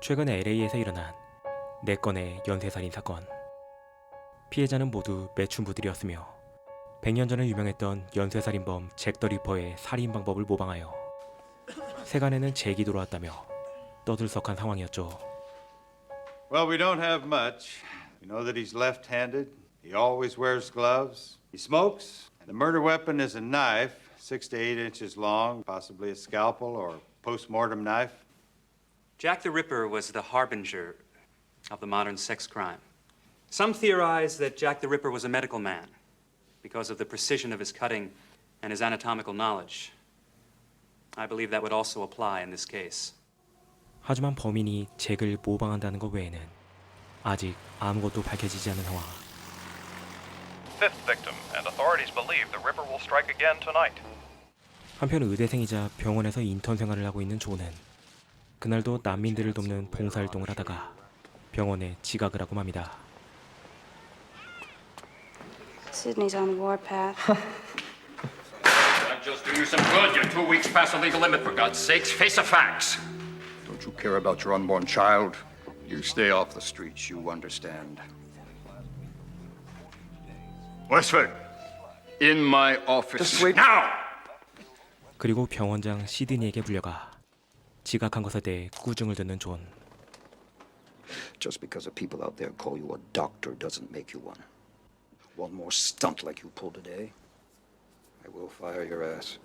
최근 LA에서 일어난 4건의 연쇄살인 사건. 피해자는 모두 매춘부들이었으며 100년 전에 유명했던 연쇄살인범 잭 더 리퍼의 살인 방법을 모방하여 세간에는 잭이 돌아왔다며 떠들썩한 상황이었죠. Well, we don't have much. We know that he's left-handed. He always wears gloves. He smokes. And the murder weapon is a knife, 6 to 8 inches long, possibly a scalpel or post-mortem knife. Jack the Ripper was the harbinger of the modern sex crime. Some theorize that Jack the Ripper was a medical man because of the precision of his cutting and his anatomical knowledge. I believe that would also apply in this case. 하지만 범인이 잭을 모방한다는 것 외에는 아직 아무것도 밝혀지지 않은 상황. Fifth victim, and authorities believe the Ripper will strike again tonight. 한편 의대생이자 병원에서 인턴 생활을 하고 있는 존은 그날도 난민들을 돕는 봉사활동을 하다가 병원에 지각을 하고 맙니다. Sydney's on the warpath. That just do you some good. You're 2 weeks past the legal limit, for God's sakes. Face the facts. Don't you care about your unborn child? You stay off the streets, you understand. Westford, in my office. Just wait. Now! 그리고 병원장 시드니에게 불려가 지각한 것에 대해 꾸중을 듣는 존. Just because the people out there call you a doctor doesn't make you one. One more stunt like you pulled today, I will fire your ass.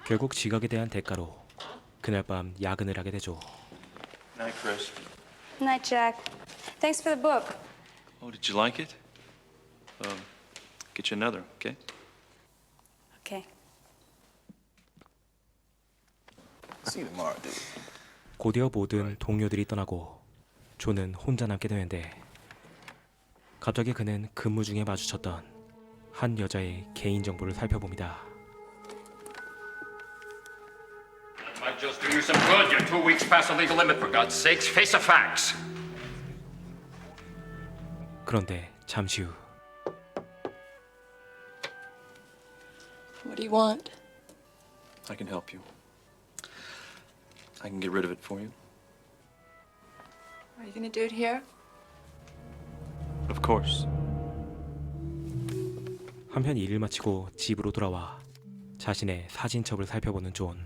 결국 지각에 대한 대가로 그날 밤 야근을 하게 되죠. Night, Chris. Night, Jack. Thanks for the book. Oh, did you like it? Get you another, okay? Okay. See you tomorrow, dude. 곧이어 모든 동료들이 떠나고 존은 혼자 남게 되는데 갑자기 그는 근무 중에 마주쳤던 한 여자의 개인정보를 살펴봅니다. That might just do you some good. You're 2 weeks past the legal limit, for God's sakes. Face the facts. 그런데 잠시 후 What do you want? I can help you. I can get rid of it for you. Are you gonna do it here? Of course. 한편 일을 마치고 집으로 돌아와 자신의 사진첩을 살펴보는 존.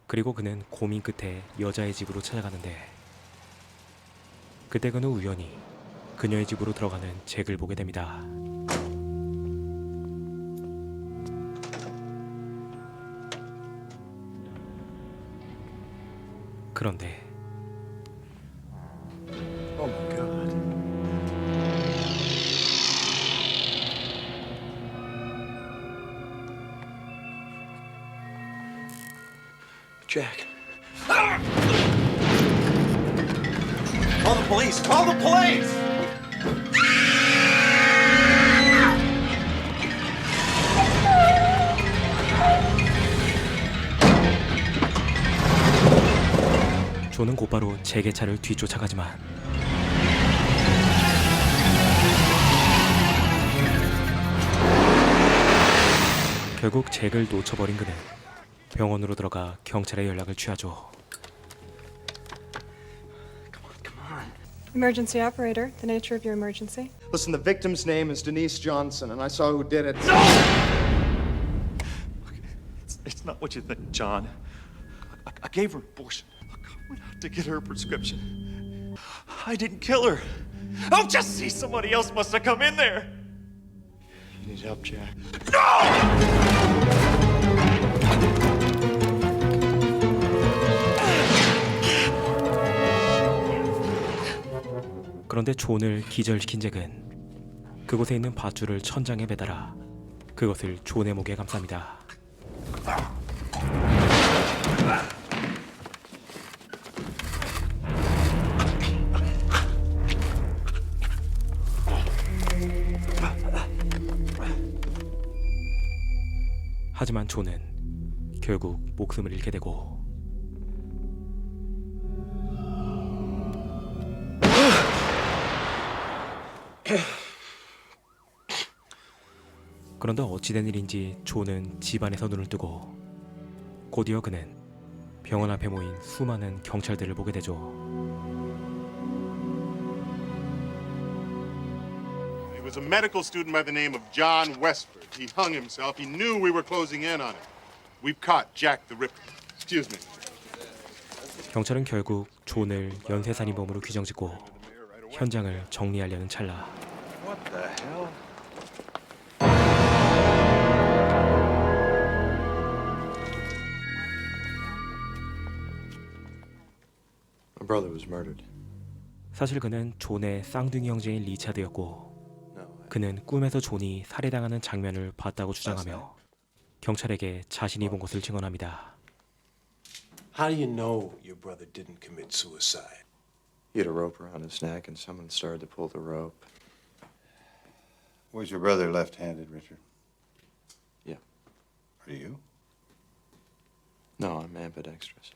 그리고 그는 고민 끝에 여자의 집으로 찾아가는데 그때 그는 우연히 그녀의 집으로 들어가는 잭을 보게 됩니다. 그런데 Oh my God. Jack. Call the police! Call the police! 존은 곧바로 잭의 차를 뒤쫓아가지만 결국 잭을 놓쳐버린 그는 병원으로 들어가 경찰에 연락을 취하죠. Emergency operator, the nature of your emergency. Listen, the victim's name is Denise Johnson, and I saw who did it. It's not what you think, John. I gave her abortion. I went out to get her prescription. I didn't kill her. Oh, just see, somebody else must have come in there. You need help, Jack. 그런데 존을 기절시킨 잭은 그곳에 있는 밧줄을 천장에 매달아 그것을 존의 목에 감쌉니다. 하지만 존은 결국 목숨을 잃게 되고 그런데 어찌된 일인지 존은 집안에서 눈을 뜨고 곧이어 그는 병원 앞에 모인 수많은 경찰들을 보게 되죠. He was a medical student by the name of John Westford. He hung himself. He knew we were closing in on him. We've caught Jack the Ripper. Excuse me. 경찰은 결국 존을 연쇄살인범으로 규정짓고 현장을 정리하려는 찰나 What the hell? My brother was murdered. 사실 그는 존의 쌍둥이 형제인 리차드였고 그는 꿈에서 존이 살해당하는 장면을 봤다고 주장하며 경찰에게 자신이 본 것을 증언합니다. How do you know your brother didn't commit suicide? He had a rope around his neck, and someone started to pull the rope. Was your brother left-handed, Richard? Yeah. Are you? No, I'm ambidextrous.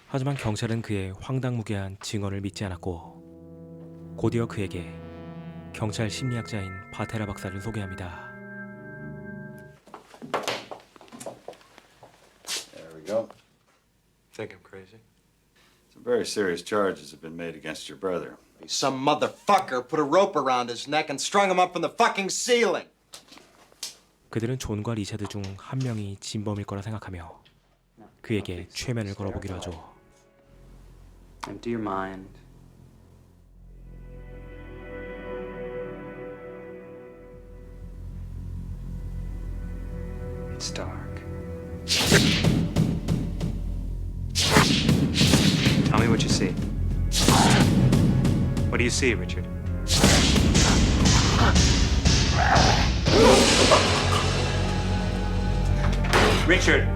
하지만 경찰은 그의 황당무계한 증언을 믿지 않았고 곧이어 그에게 경찰 심리학자인 바테라 박사를 소개합니다. There we go. Think I'm crazy? Some very serious charges have been made against your brother. Some motherfucker put a rope around his neck and strung him up from the fucking ceiling. 그들은 존과 리차드 중 한 명이 진범일 거라 생각하며 그에게 최면을 걸어보기로 하죠. Empty your mind. It's dark. Tell me what you see. What do you see, Richard? Richard!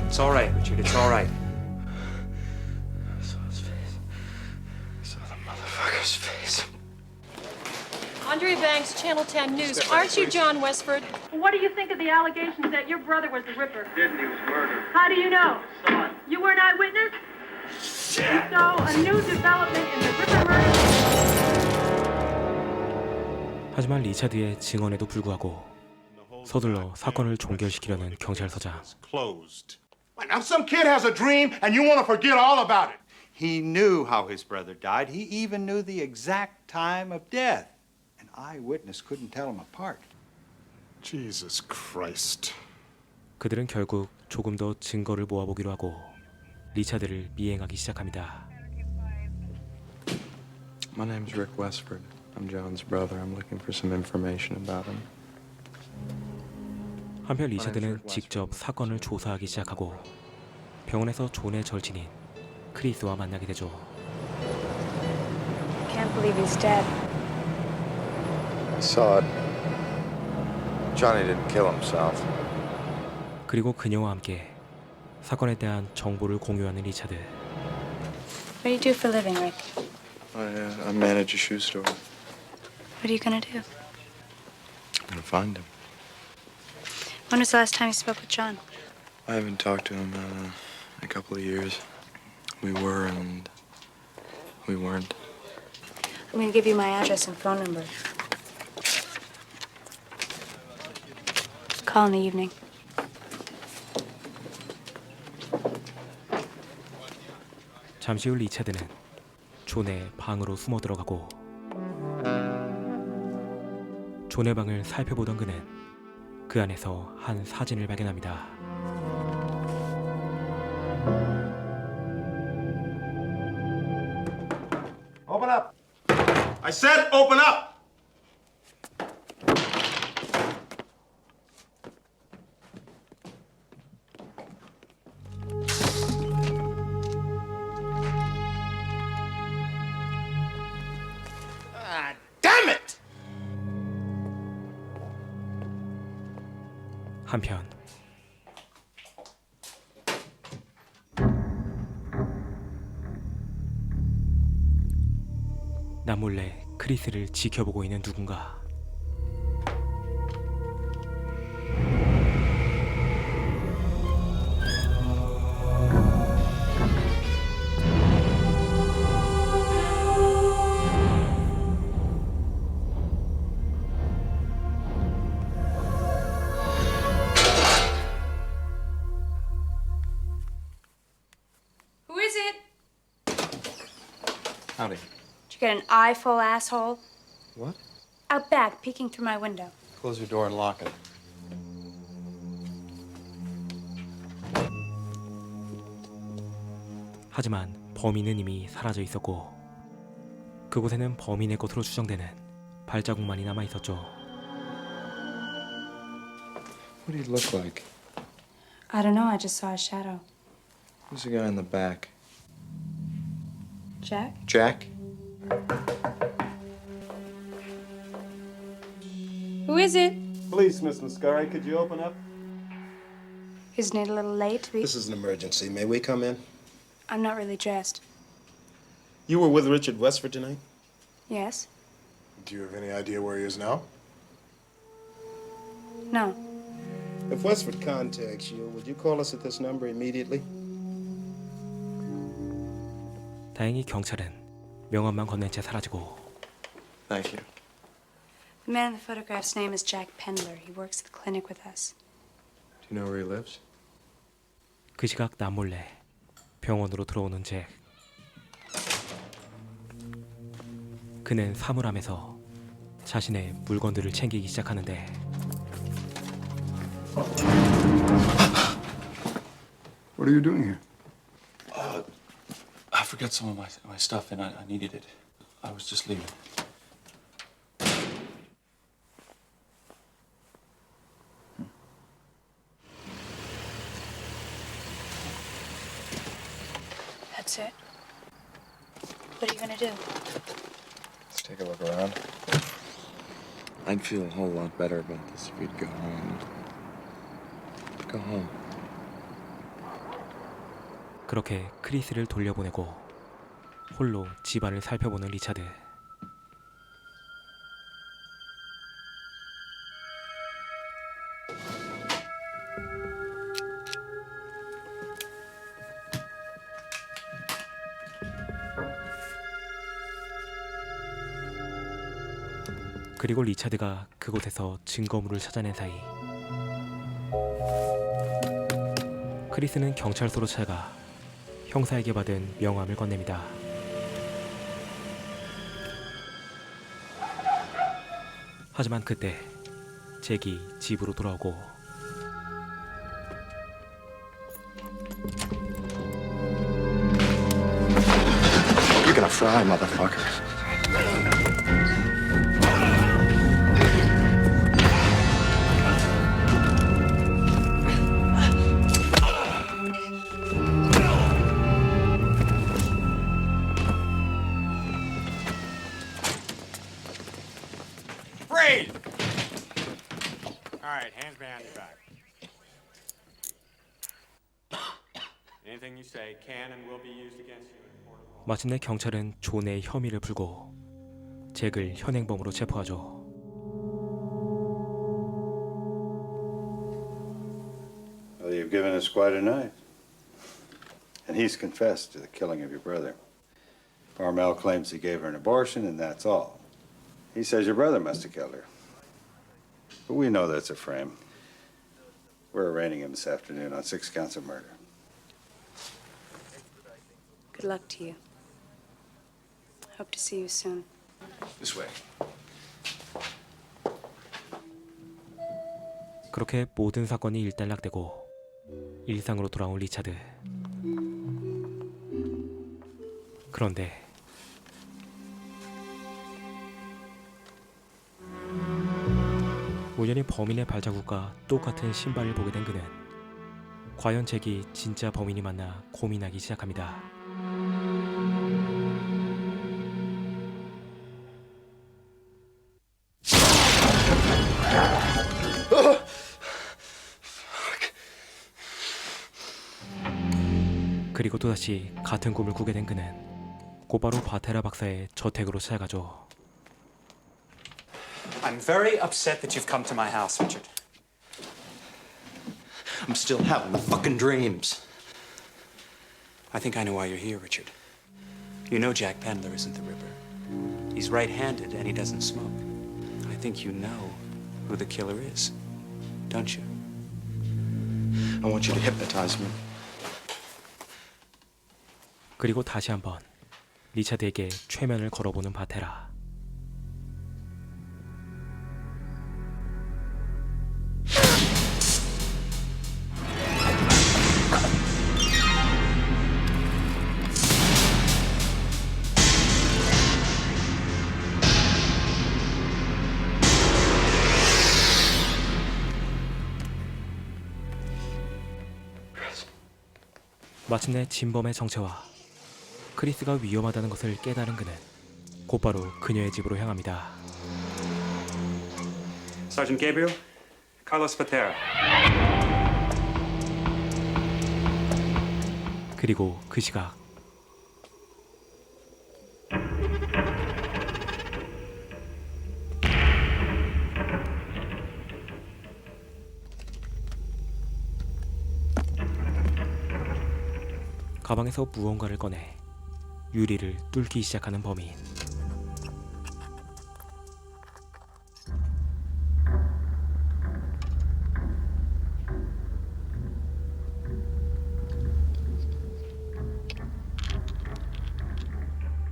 It's all right, Richard. It's all right. I saw his face. I saw the motherfucker's face. Andrea Banks, Channel 10 News. Aren't you John Westford? What do you think of the allegations that your brother was the Ripper? Didn't he was murdered? How do you know? You were an eyewitness? So, a new development in the Ripper murder. 하지만 리차드의 증언에도 불구하고 서둘러 사건을 종결시키려는 경찰서장. Closed. Now some kid has a dream and you want to forget all about it. He knew how his brother died. He even knew the exact time of death. An eyewitness couldn't tell them apart. Jesus Christ. 그들은 결국 조금 더 증거를 모아보기로 하고 리차드를 미행하기 시작합니다. My name's Rick Westford. I'm John's brother. I'm looking for some information about him. 한편 리차드는 직접 사건을 조사하기 시작하고 병원에서 존의 절친인 크리스와 만나게 되죠. Can't believe he's dead. I saw it. Johnny didn't kill himself. 그리고 그녀와 함께 사건에 대한 정보를 공유하는 리차드. What do you do for a living, Rick? I manage a shoe store. What are you gonna do? I'm gonna find him. When was the last time you spoke with John? I haven't talked to him in a couple of years. We were and we weren't. I'm gonna give you my address and phone number. Call in the evening. 잠시 후 리차드는 존의 방으로 숨어 들어가고 존의 방을 살펴보던 그는 그 안에서 한 사진을 발견합니다. Open up. I said open up. Damn it! 한편 남몰래 크리스를 지켜보고 있는 누군가. Howdy. Did you get an eyeful, asshole? What? Out back, peeking through my window. Close your door and lock it. 하지만 범인은 이미 사라져 있었고 그곳에는 범인의 것으로 추정되는 발자국만이 남아 있었죠. What do you look like? I don't know, I just saw a shadow. Who's the guy in the back? Jack? Jack? Who is it? Please, Miss Mascari, could you open up? Isn't it a little late to be... This is an emergency. May we come in? I'm not really dressed. You were with Richard Westford tonight? Yes? Do you have any idea where he is now? No. If Westford contacts you, would you call us at this number immediately? 다행히 경찰은 명함만 건넨 채 사라지고 Thank you. The man in the photograph's name is Jack Pendler. He works at the clinic with us. Do you know where he lives? 그 시각 남몰래 병원으로 들어오는 잭. 그는 사물함에서 자신의 물건들을 챙기기 시작하는데 What are you doing here? I forgot some of my stuff and I needed it. I was just leaving. That's it. What are you gonna do? Let's take a look around. I'd feel a whole lot better about this if we'd go home. Go home. 그렇게 크리스를 돌려보내고 홀로 집안을 살펴보는 리차드. 그리고 리차드가 그곳에서 증거물을 찾아낸 사이 크리스는 경찰서로 찾아가 형사에게 받은 명함을 건넵니다. 하지만 그때 잭이 집으로 돌아오고 You're gonna fry, motherfucker. Freeze! All right, hands behind your back. Anything you say can and will be used against you in court of law. 마침내 경찰은 존의 혐의를 풀고 잭을 현행범으로 체포하죠. Well, you've given us quite a night. And he's confessed to the killing of your brother. Farmel claims he gave her an abortion, and that's all. He says your brother must have killed her. But we know that's a frame. We're arraigning him this afternoon on 6 counts of murder. Good luck to you. Hope to see you soon. This way. 그렇게 모든 사건이 일단락되고 일상으로 돌아온 리차드. 그런데 우연히 범인의 발자국과 똑같은 신발을 보게 된 그는 과연 잭이 진짜 범인이 맞나 고민하기 시작합니다. 그리고 또다시 같은 꿈을 꾸게 된 그는 곧바로 바테라 박사의 저택으로 찾아가죠. I'm very upset that you've come to my house, Richard. I'm still having the fucking dreams. I think I know why you're here, Richard. You know Jack Pendler isn't the Ripper. He's right-handed and he doesn't smoke. I think you know who the killer is, don't you? I want you to hypnotize me. 그리고 다시 한번 리차드에게 최면을 걸어보는 바테라. 마침내 진범의 정체와 크리스가 위험하다는 것을 깨달은 그는 곧바로 그녀의 집으로 향합니다. Sergeant Gabriel, Carlos Patera. 그리고 그 시각 가방에서 무언가를 꺼내 유리를 뚫기 시작하는 범인.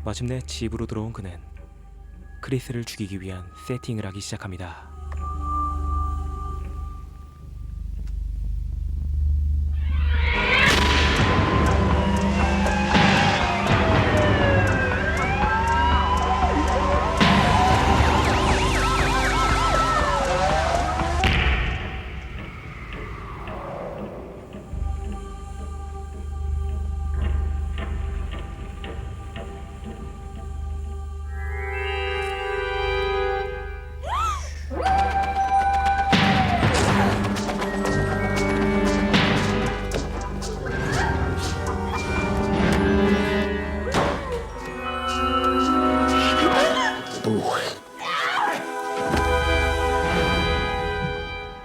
마침내 집으로 들어온 그는 크리스를 죽이기 위한 세팅을 하기 시작합니다.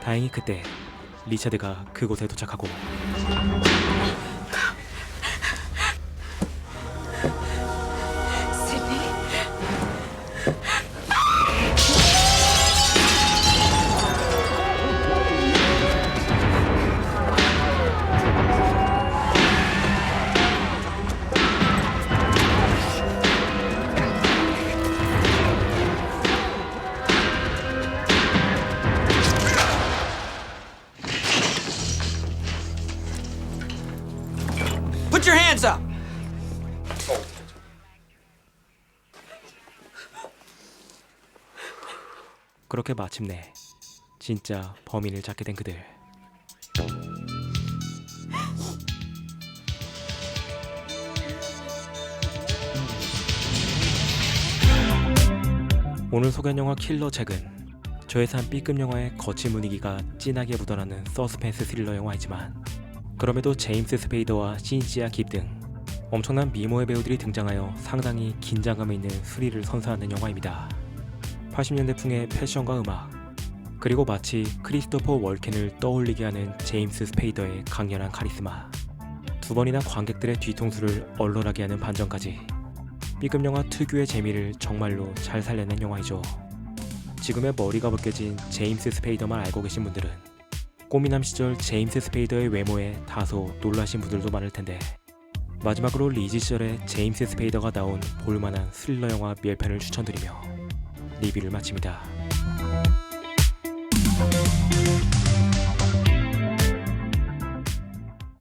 다행히 그때 리차드가 그곳에 도착하고 Put your hands up! 그렇게 마침내 진짜 범인을 잡게 된 그들. 오늘 소개한 영화 킬러 잭은 저예산 B급 영화의 거친 분위기가 진하게 묻어나는 서스펜스 스릴러 영화이지만 그럼에도 제임스 스페이더와 시니지아 깁 등 엄청난 미모의 배우들이 등장하여 상당히 긴장감이 있는 스릴을 선사하는 영화입니다. 80년대풍의 패션과 음악, 그리고 마치 크리스토퍼 월켄을 떠올리게 하는 제임스 스페이더의 강렬한 카리스마, 두 번이나 관객들의 뒤통수를 얼얼하게 하는 반전까지 B급 영화 특유의 재미를 정말로 잘 살려낸 영화이죠. 지금의 머리가 벗겨진 제임스 스페이더만 알고 계신 분들은 꼬미남 시절 제임스 스페이더의 외모에 다소 놀라신 분들도 많을 텐데, 마지막으로 리지 시절의 제임스 스페이더가 나온 볼만한 스릴러 영화 몇 편을 추천드리며 리뷰를 마칩니다.